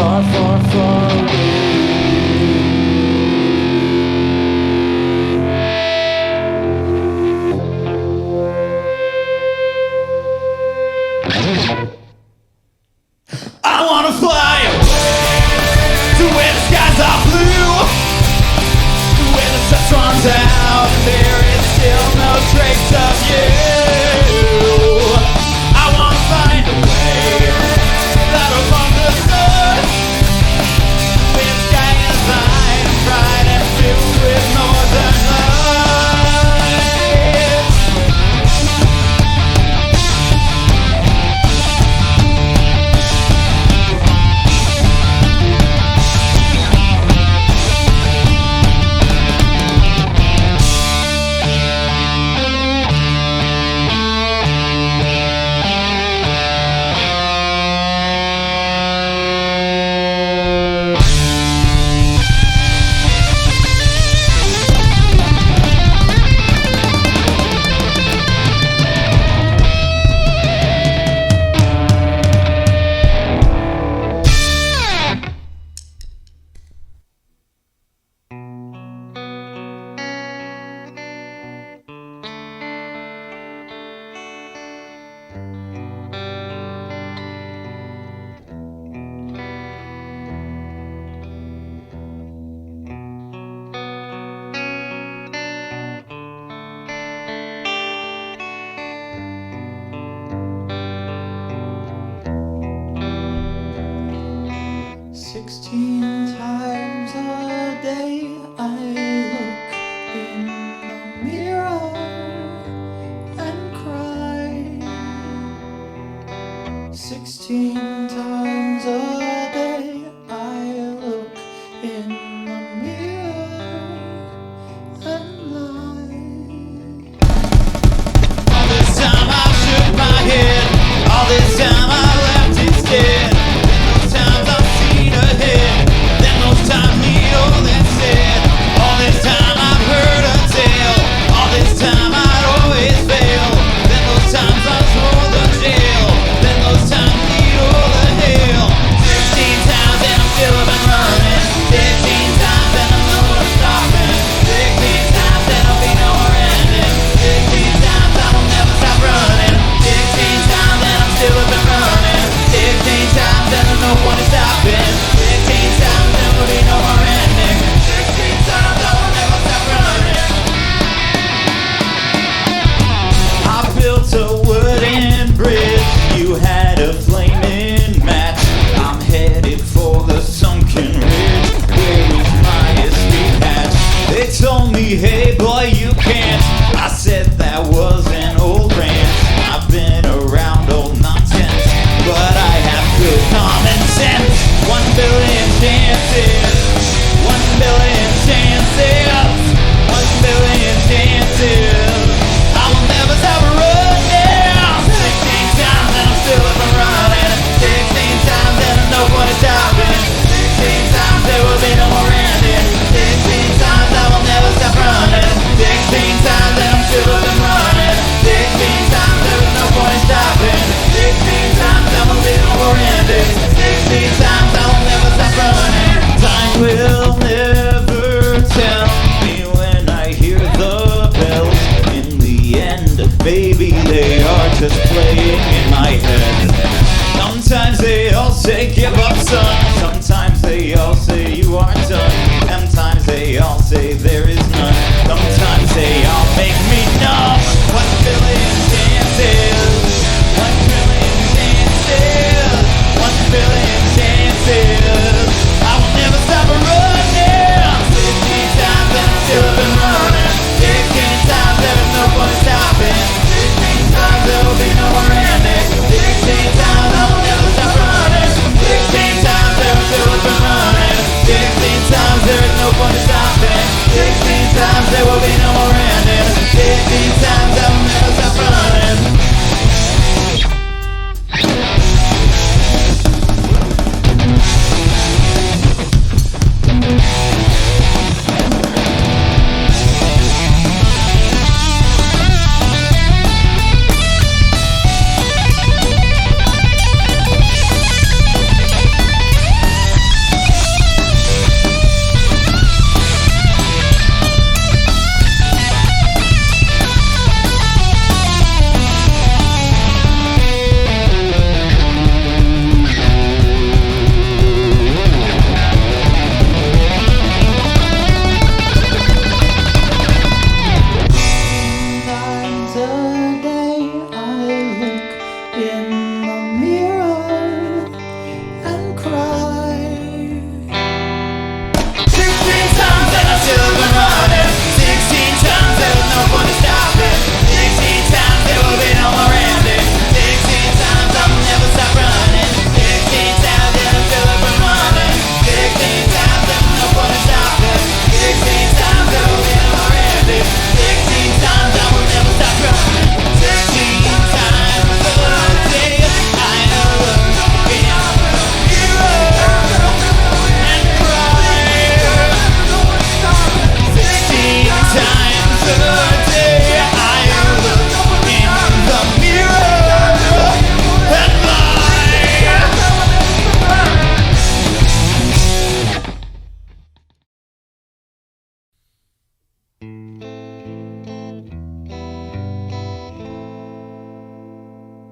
far, far, far away. I wanna fly to where the skies are blue, to where the sun runs out and there is still no trace of you. I wanna find a way out above the sun, where the sky is light and bright and filled with northern lights.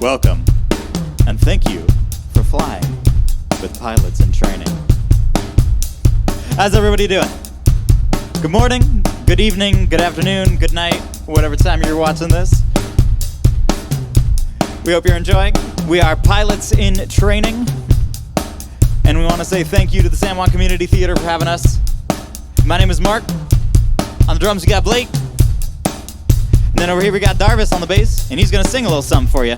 Welcome, and thank you for flying with pilots in training. How's everybody doing? Good morning, good evening, good afternoon, good night, whatever time you're watching this. We hope you're enjoying. We are pilots in training, and we want to say thank you to the San Juan Community Theatre for having us. My name is Mark. On the drums, we got Blake. And then over here, we got Darvis on the bass, and he's going to sing a little something for you.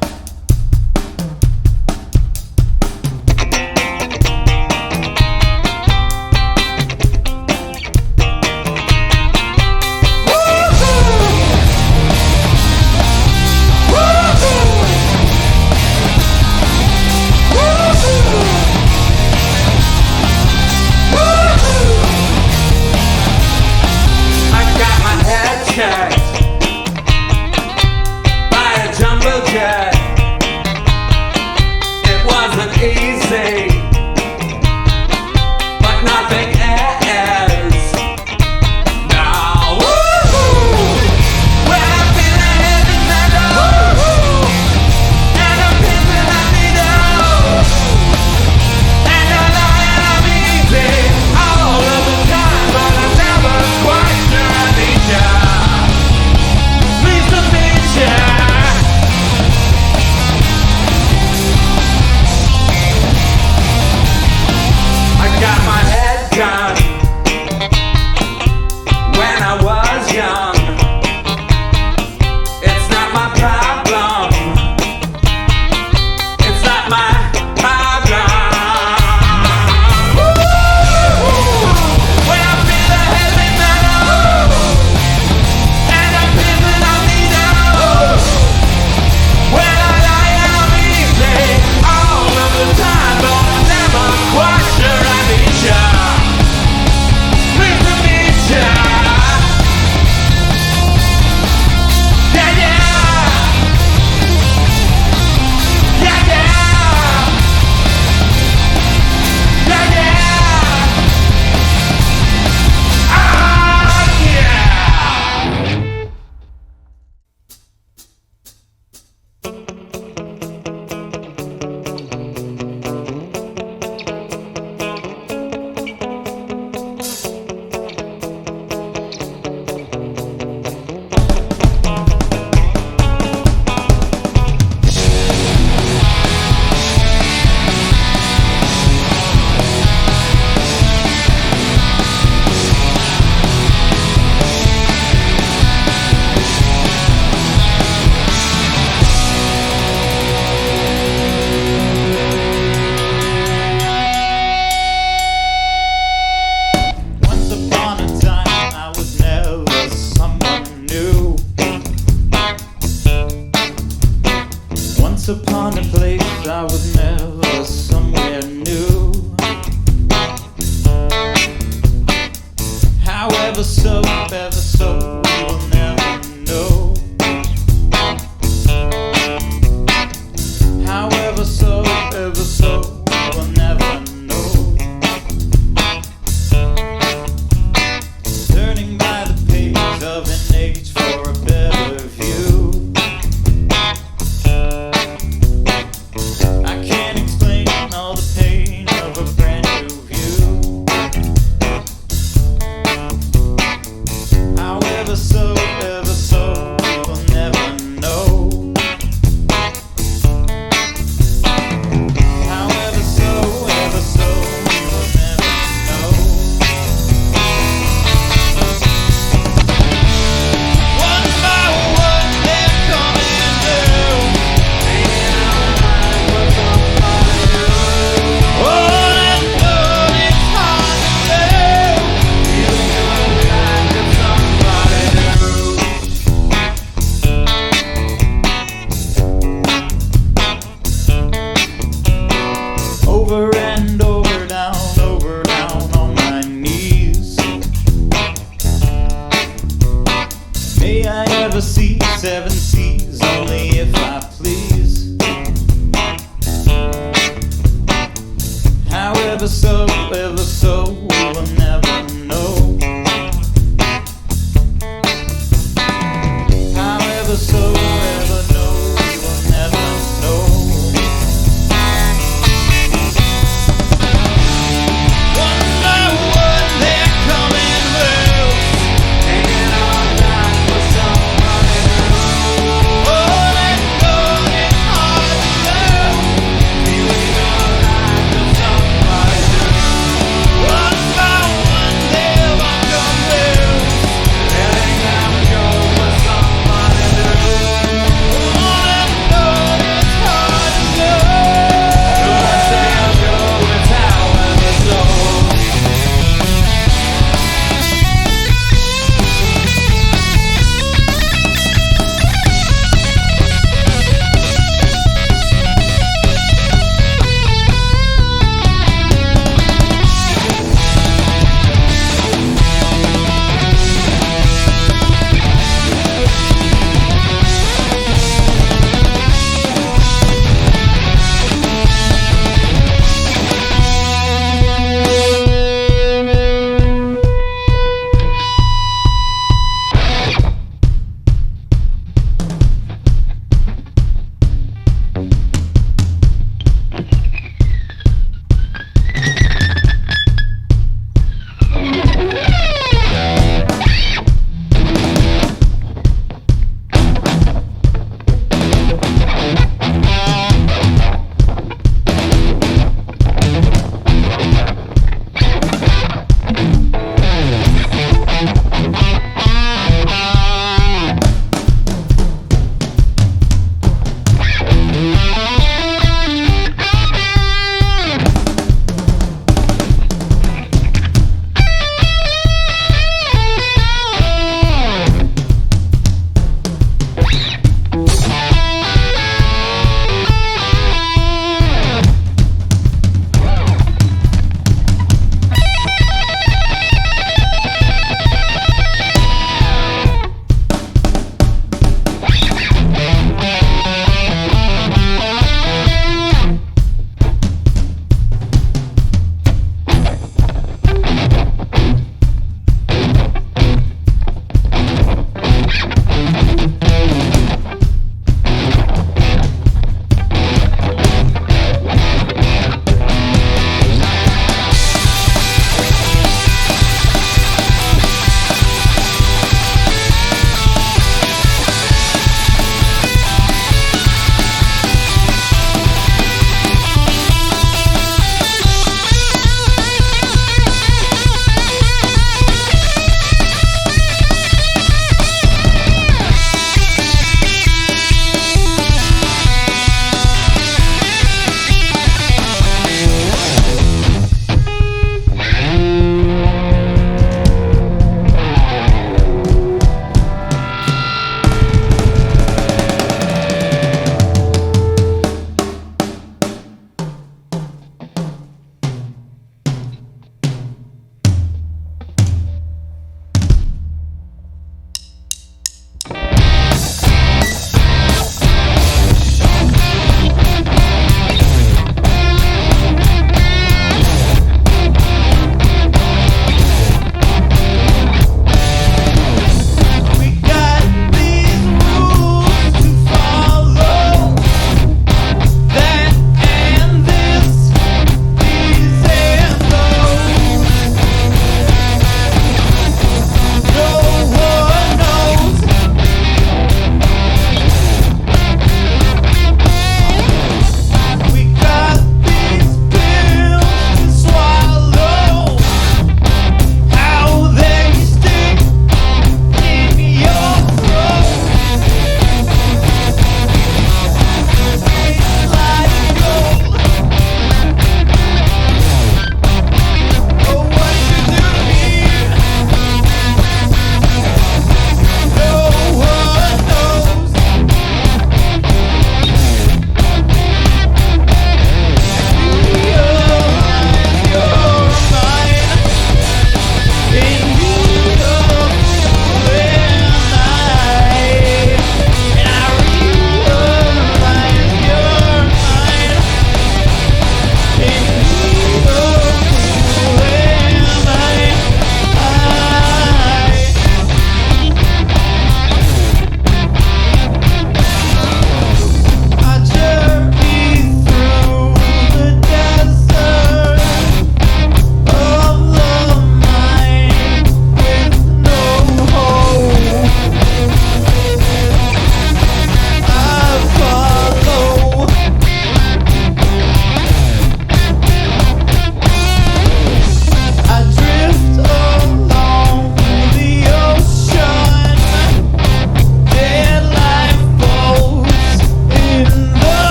Ever so, ever know, we will never know.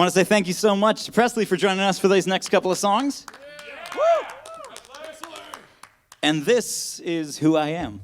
want to say thank you so much to Presley for joining us for these next couple of songs. Woo! And this is Who I Am.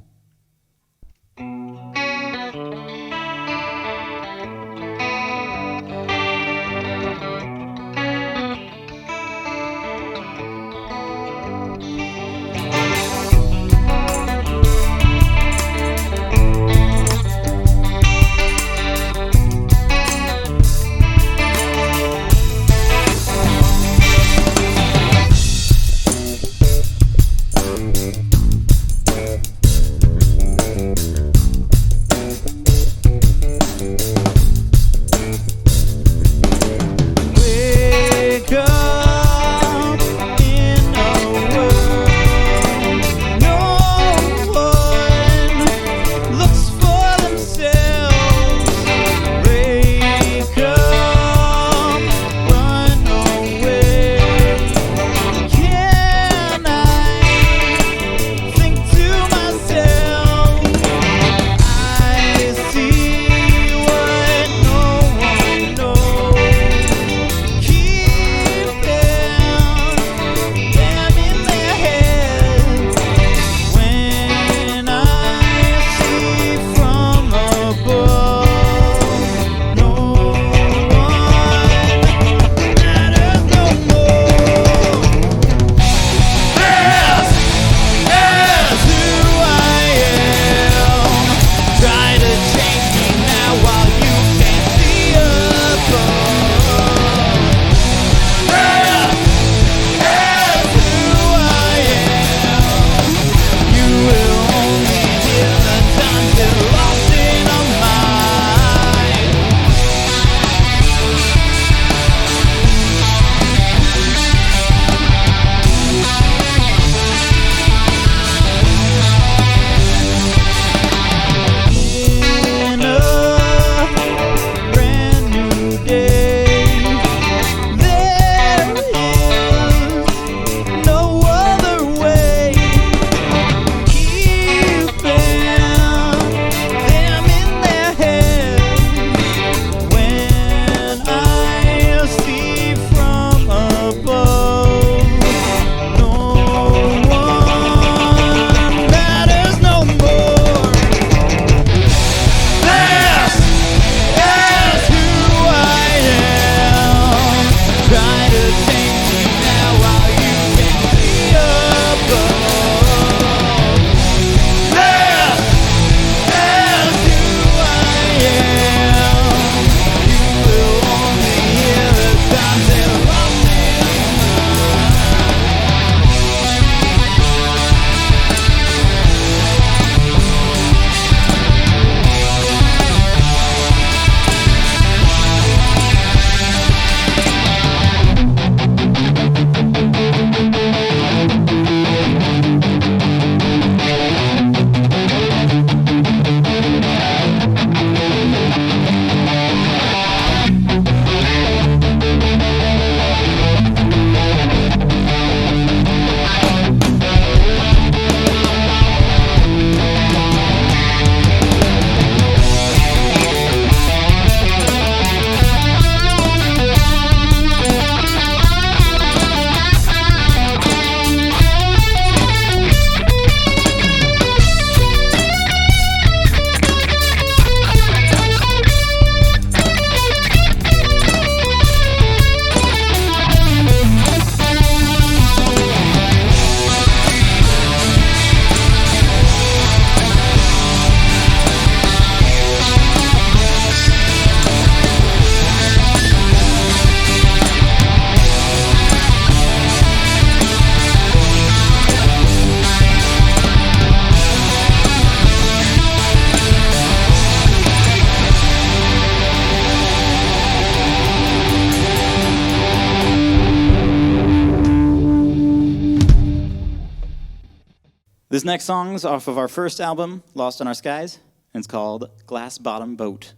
This next song's off of our first album, Lost in Our Skies, and it's called Glass Bottom Boat.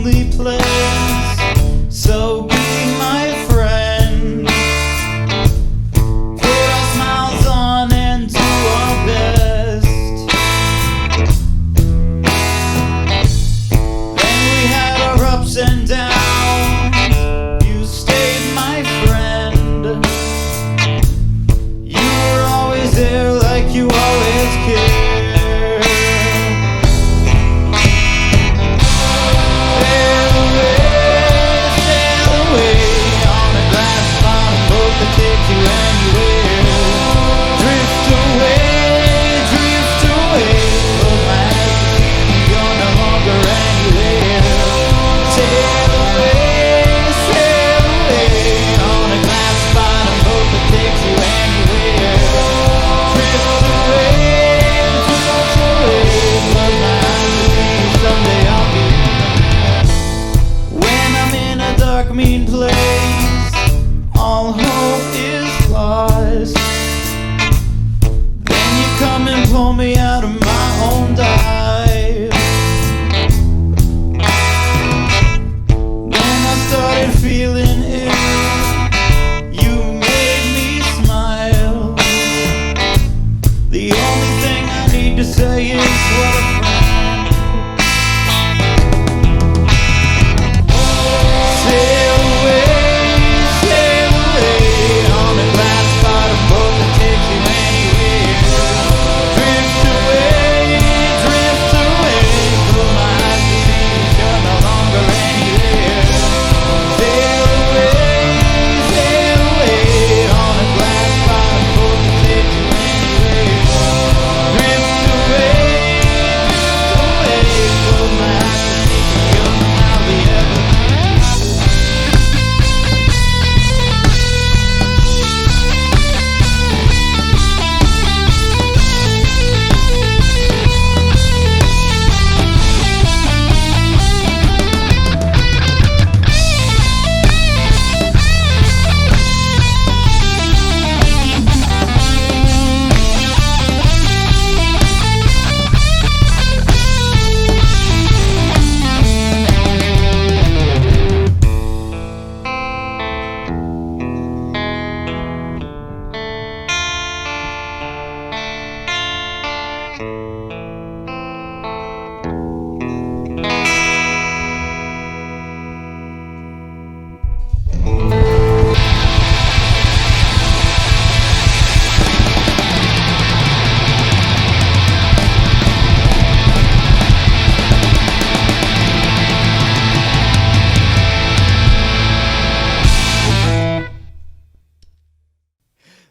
lonely place. So be my friend. Put our smiles on and do our best. Then we had our ups and downs. You stayed my friend. You were always there like you always cared. Mean place, all hope is lost. Then you come and pull me out of my own dive. Then I started feeling ill. You made me smile. The only thing I need to say is what a friend.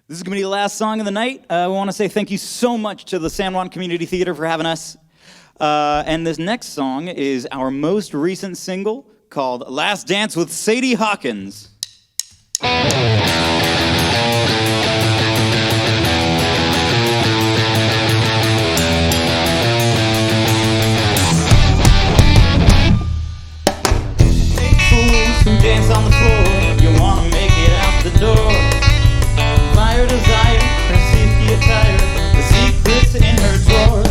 This is going to be the last song of the night. We want to say thank you so much to the San Juan Community Theatre for having us. And this next song is our most recent single called Last Dance with Sadie Hawkins. Fake fools who dance on the floor, you want to make it out the door. Fire desire, her safety attire, the secrets in her drawer.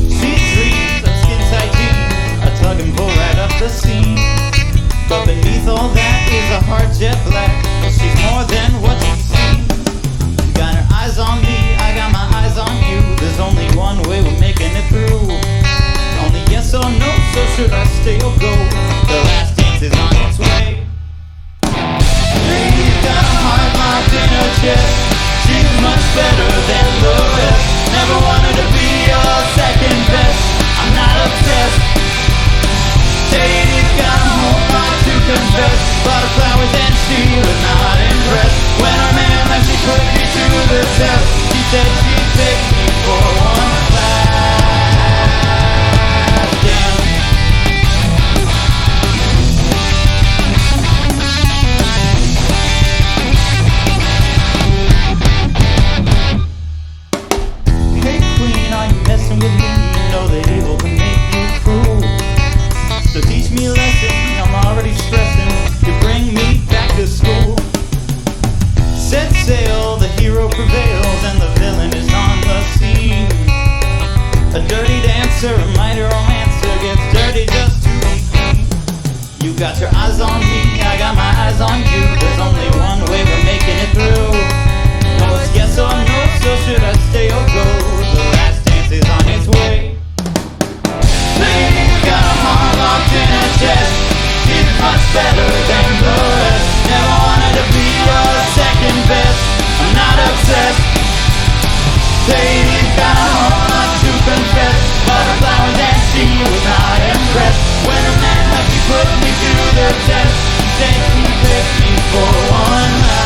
She dreams of skin-tight jeans, a tug and pull right up the seam. But beneath all that is a heart jet black. She's more than what you see. You got her eyes on me, I got my eyes on you. There's only one way we're making it through. Only yes or no, so should I stay or go? The last dance is on its way. She's got a heart locked in her chest. She's much better than the rest. Never wanted to be your second best. I'm not obsessed. Sadie's got a whole lot to confess. Bought her flowers and she was not impressed. When our man left, she put me to the test. She said she'd take me for one last dance. Hey queen, are you messing with me? You know that evil can make you cruel. So teach me a lesson, I'm already stressing. You bring me back to school. Set sail, the hero prevails, and the villain is got your eyes on me, I got my eyes on you. There's only one way we're making it through. No, it's yes or no, so should I stay or go? The last dance is on its way. Lady's got a heart locked in her chest. She's much better than the rest. Never wanted to be your second best. I'm not obsessed. Lady's got a whole lot to confess. Butterflies and she was not impressed. When a man like you put me to the test, she said he picked me for one night.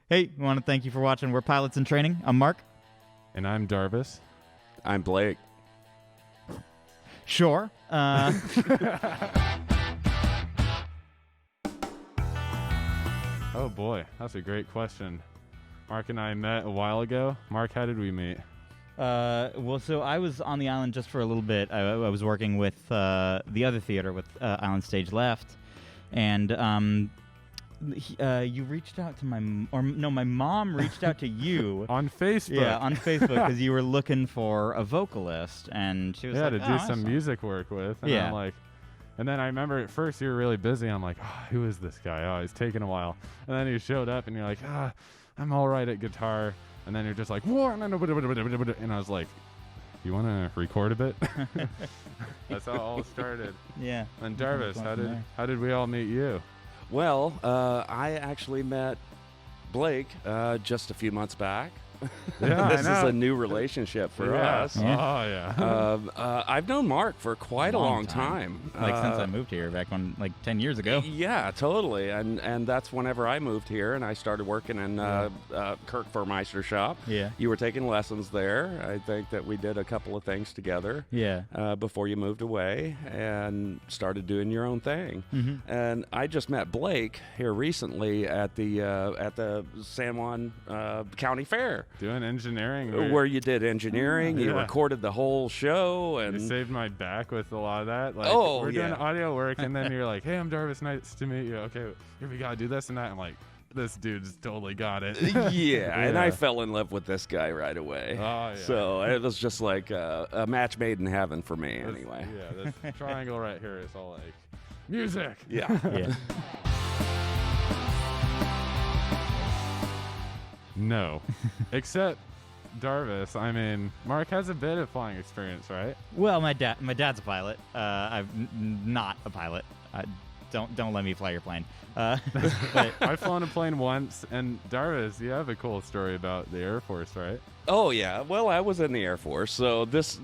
Hey, we want to thank you for watching We're Pilots in Training. I'm Mark. And I'm Darvis. I'm Blake. Sure. Oh boy, that's a great question. Mark and I met a while ago. Mark, how did we meet? Well, so I was on the island just for a little bit. I was working with the other theater with Island Stage Left, and you reached out to my mom reached out to you On Facebook. Yeah, on Facebook because you were looking for a vocalist, and she was like, to do some music work with. And Yeah. I'm like, and then I remember at first you were really busy. I'm like, who is this guy? Oh, he's taking a while. And then you showed up, and you're like, I'm all right at guitar. And then you're just like, whoa, and I was like, you want to record a bit? That's how it all started. Yeah. And Darvis, how did we all meet you? Well, I actually met Blake just a few months back. Yeah, This is a new relationship for us. Yeah. Oh, yeah. I've known Mark for quite a long time. Like since I moved here back when, like 10 years ago. Yeah, totally. And that's whenever I moved here and I started working in Kirk Furmeister shop. Yeah. You were taking lessons there. I think that we did a couple of things together. Yeah. Before you moved away and started doing your own thing. Mm-hmm. And I just met Blake here recently at the San Juan County Fair. Doing engineering. Where you did engineering, you recorded the whole show, and you saved my back with a lot of that. Like, we're doing audio work, and then you're like, "Hey, I'm Darvis. Nice to meet you. Okay, here we gotta do this and that." I'm like, "This dude's totally got it." yeah, and I fell in love with this guy right away. Oh, yeah. So it was just like a match made in heaven for me, anyway. Yeah, this triangle right here is all like music. Yeah. Yeah. No, except Darvis, I mean, Mark has a bit of flying experience, right? Well, my dad's a pilot. I'm not a pilot. Don't let me fly your plane. But I've flown a plane once, and Darvis, you have a cool story about the Air Force, right? Oh yeah. Well, I was in the Air Force, so this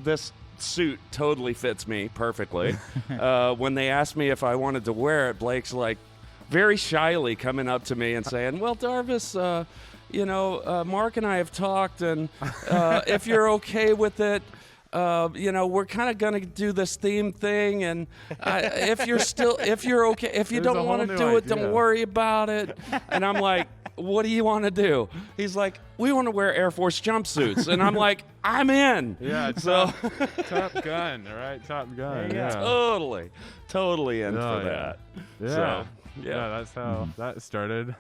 suit totally fits me perfectly. When they asked me if I wanted to wear it, Blake's like very shyly coming up to me and saying, "Well, Darvis, Mark and I have talked, and if you're okay with it, we're kind of gonna do this theme thing, and if you're okay, if you There's a don't whole want to new do it, idea. don't worry about it." And I'm like, "What do you want to do?" He's like, "We want to wear Air Force jumpsuits," and I'm like, "I'm in." Yeah, So Top Gun, all right? Top Gun, yeah. totally in Oh, for yeah. that. Yeah. So, Yeah, that's how that started.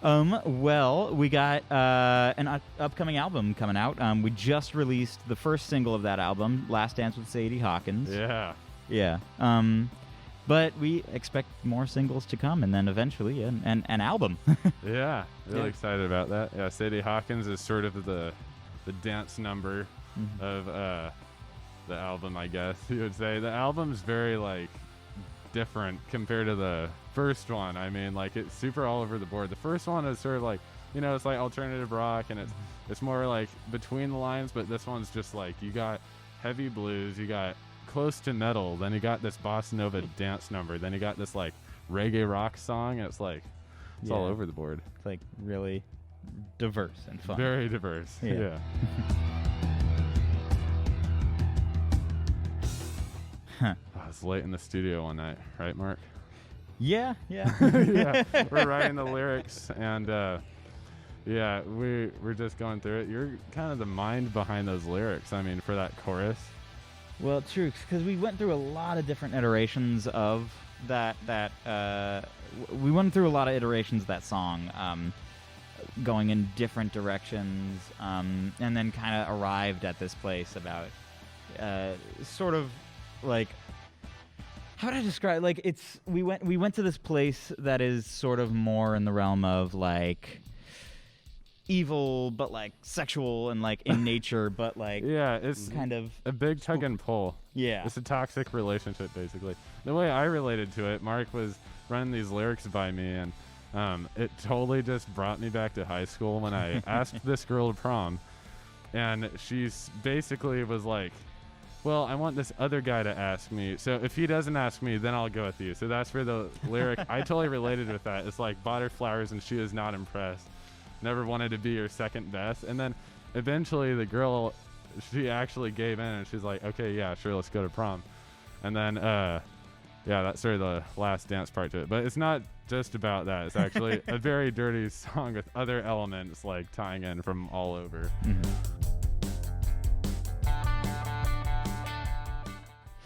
Well, we got an upcoming album coming out. We just released the first single of that album, Last Dance with Sadie Hawkins. Yeah. Yeah. But we expect more singles to come, and then eventually an album. Yeah, really Yeah. excited about that. Yeah, Sadie Hawkins is sort of the dance number of the album, I guess you would say. The album's very different compared to the first one. I mean, it's super all over the board. The first one is sort of it's like alternative rock, and it's more between the lines, but this one's just you got heavy blues, you got close to metal, then you got this bossa nova dance number, then you got this reggae rock song, and it's it's all Yeah. over the board. It's really diverse and fun. Very diverse. Yeah. Yeah. It's late in the studio one night, right, Mark? Yeah. Yeah, we're writing the lyrics, and we're just going through it. You're kind of the mind behind those lyrics. I mean, for that chorus. Well, true, because we went through a lot of different iterations of that. We went through a lot of iterations of that song, going in different directions, and then kind of arrived at this place about sort of how would I describe? We went to this place that is sort of more in the realm of evil, but sexual and in nature, but Yeah, it's kind of a big tug and pull. yeah. It's a toxic relationship, basically. The way I related to it, Mark was running these lyrics by me, and it totally just brought me back to high school when I asked this girl to prom, and she basically was like, well, I want this other guy to ask me, so if he doesn't ask me, then I'll go with you. So that's where the lyric, I totally related with that. It's bought her flowers and she was not impressed. Never wanted to be your second best. And then eventually the girl, she actually gave in, and she's like, okay, yeah, sure, let's go to prom. And then, that's sort of the last dance part to it. But it's not just about that. It's actually a very dirty song with other elements tying in from all over.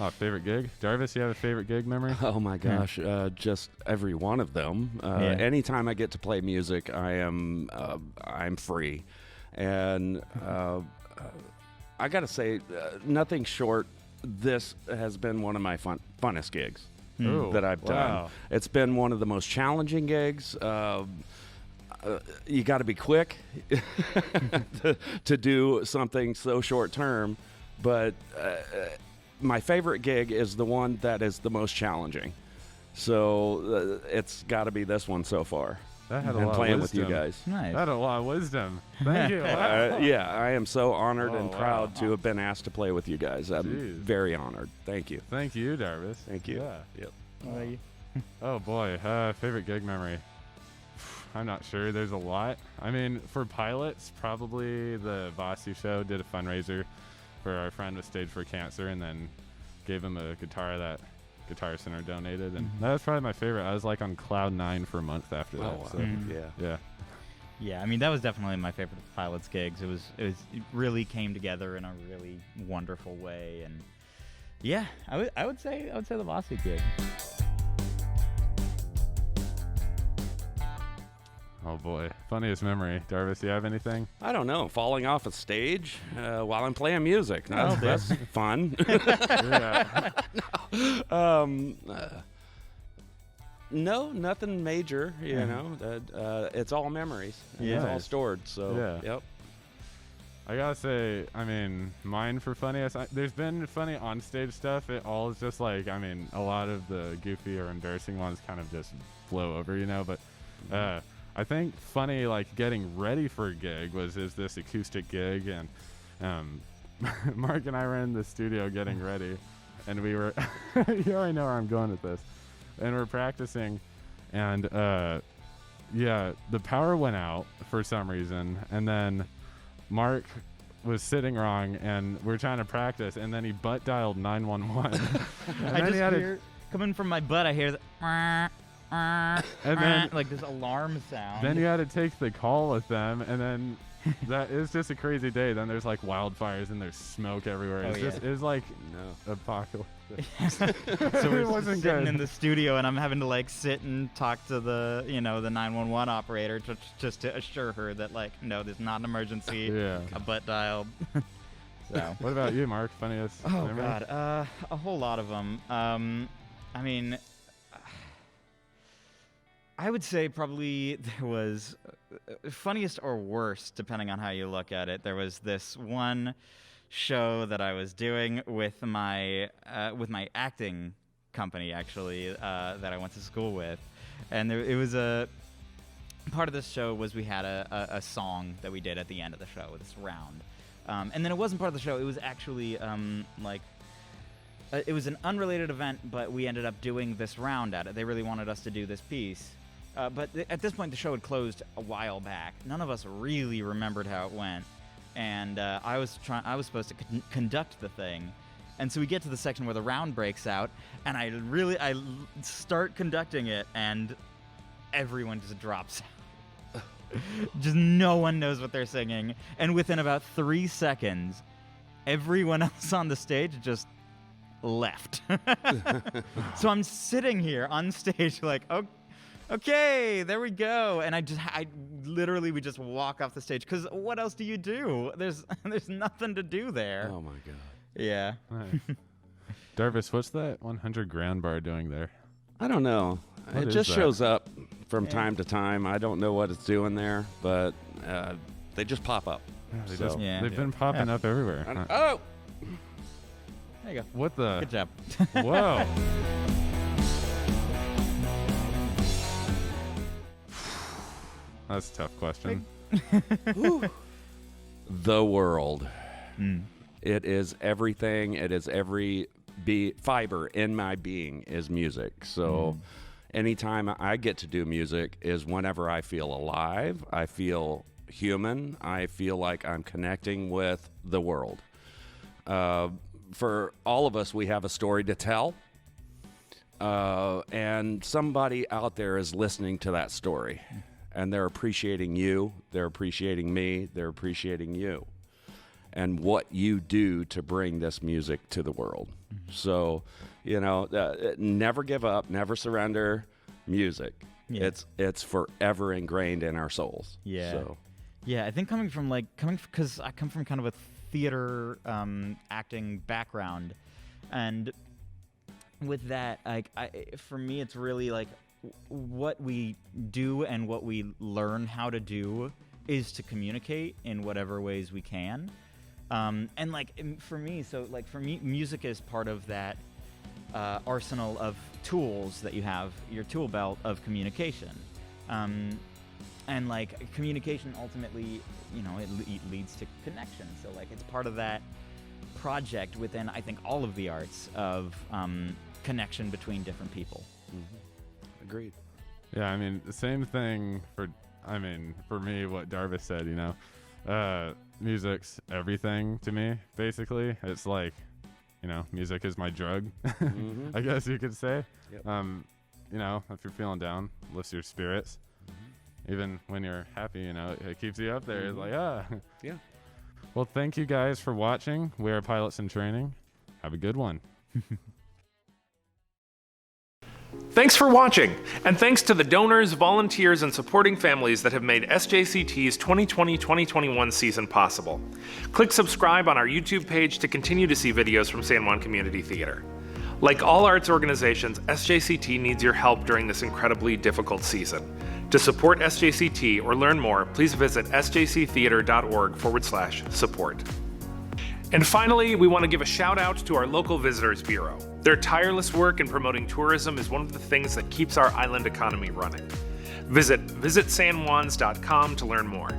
Oh, favorite gig? Darvis, you have a favorite gig memory? Oh my gosh, just every one of them. Yeah. Anytime I get to play music, I'm free, and I gotta say, nothing short. This has been one of my funnest gigs Ooh, that I've done. wow. It's been one of the most challenging gigs. You got to be quick to do something so short term, but my favorite gig is the one that is the most challenging. So it's got to be this one so far. That had a And lot playing of with wisdom. you guys. Nice. That had a lot of wisdom. Thank you. Wow. Yeah, I am so honored Oh, and wow. proud to have been asked to play with you guys. I'm Jeez. very honored. Thank you. Thank you, Darvis. Thank you. Yeah. Yep. What about you? Oh boy, favorite gig memory. I'm not sure. There's a lot. I mean, for pilots, probably the Vasu show did a fundraiser for our friend with stage 4 cancer, and then gave him a guitar that Guitar Center donated, and that was probably my favorite. I was on cloud 9 for a month after that. Oh, wow. So, Yeah. yeah. Yeah, I mean that was definitely my favorite Pilots gigs. It really came together in a really wonderful way, and yeah, I would say the Vasu gig. Oh boy, funniest memory. Darvis, do you have anything? I don't know. Falling off a stage while I'm playing music. Oh, That's fun. Yeah. No, nothing major. You know, it's all memories. Yeah. It's all stored. So, Yeah. yep. I gotta say, I mean, mine for funniest, there's been funny on-stage stuff. It all is just like, I mean, a lot of the goofy or embarrassing ones kind of just blow over, you know, but I think funny, like, getting ready for a gig is this acoustic gig, and Mark and I were in the studio getting ready, and we were, you already know where I'm going with this, and we're practicing, and, yeah, the power went out for some reason, and then Mark was sitting wrong, and we're trying to practice, and then he butt dialed 911. I just hear, coming from my butt, I hear the and then like this alarm sound. Then you had to take the call with them, and then that is just a crazy day. Then there's like wildfires and there's smoke everywhere. It's like apocalypse. So we're It wasn't sitting good. in the studio, and I'm having to like sit and talk to the the 911 operator just to assure her that like no, there's not an emergency. Yeah. A butt dialed. So. What about you, Mark? Funniest? Oh memory? God, a whole lot of them. I mean, I would say probably there was funniest or worst, depending on how you look at it. There was this one show that I was doing with my acting company, actually, that I went to school with, and it was a part of this show was we had a song that we did at the end of the show, this round, and then it wasn't part of the show. It was actually it was an unrelated event, but we ended up doing this round at it. They really wanted us to do this piece. But at this point, the show had closed a while back. None of us really remembered how it went. And I was supposed to conduct the thing. And so we get to the section where the round breaks out, and I start conducting it, and everyone just drops out. Just no one knows what they're singing. And within about 3 seconds, everyone else on the stage just left. So I'm sitting here on stage like, okay, there we go. And we just walk off the stage, because what else do you do? There's nothing to do there. Oh my God. Yeah. Nice. Darvis, what's that 100 grand bar doing there? I don't know. What It is just that? shows up from time to time. I don't know what it's doing there, but they just pop up. Yeah, Yeah. they've been popping Yeah. up everywhere. I- Huh. Oh! There you go. What the? Good job. Whoa. That's a tough question. The world. Mm. It is everything. It is every fiber in my being is music. So anytime I get to do music is whenever I feel alive, I feel human, I feel like I'm connecting with the world. For all of us, we have a story to tell. And somebody out there is listening to that story. And they're appreciating you, they're appreciating me, they're appreciating you. And what you do to bring this music to the world. So, never give up, never surrender. Music, Yeah. it's forever ingrained in our souls. Yeah. So, Yeah, I think because I come from kind of a theater acting background, and with that, for me, it's really like what we do and what we learn how to do is to communicate in whatever ways we can. And for me, music is part of that arsenal of tools that you have, your tool belt of communication. And communication ultimately, it leads to connection. So it's part of that project within, I think, all of the arts of connection between different people. agreed. Yeah, I mean, the same thing for me, what Darvis said, music's everything to me, basically. It's like, music is my drug, I guess you could say. Yep. If you're feeling down, lifts your spirits. Even when you're happy, it keeps you up there. It's like, Yeah. Well, thank you guys for watching. We are Pilots in Training. Have a good one. Thanks for watching, and thanks to the donors, volunteers, and supporting families that have made SJCT's 2020-2021 season possible. Click subscribe on our YouTube page to continue to see videos from San Juan Community Theatre. Like all arts organizations, SJCT needs your help during this incredibly difficult season. To support SJCT or learn more, please visit sjctheater.org/support. And finally, we want to give a shout out to our local Visitors Bureau. Their tireless work in promoting tourism is one of the things that keeps our island economy running. Visit visitsanjuans.com to learn more.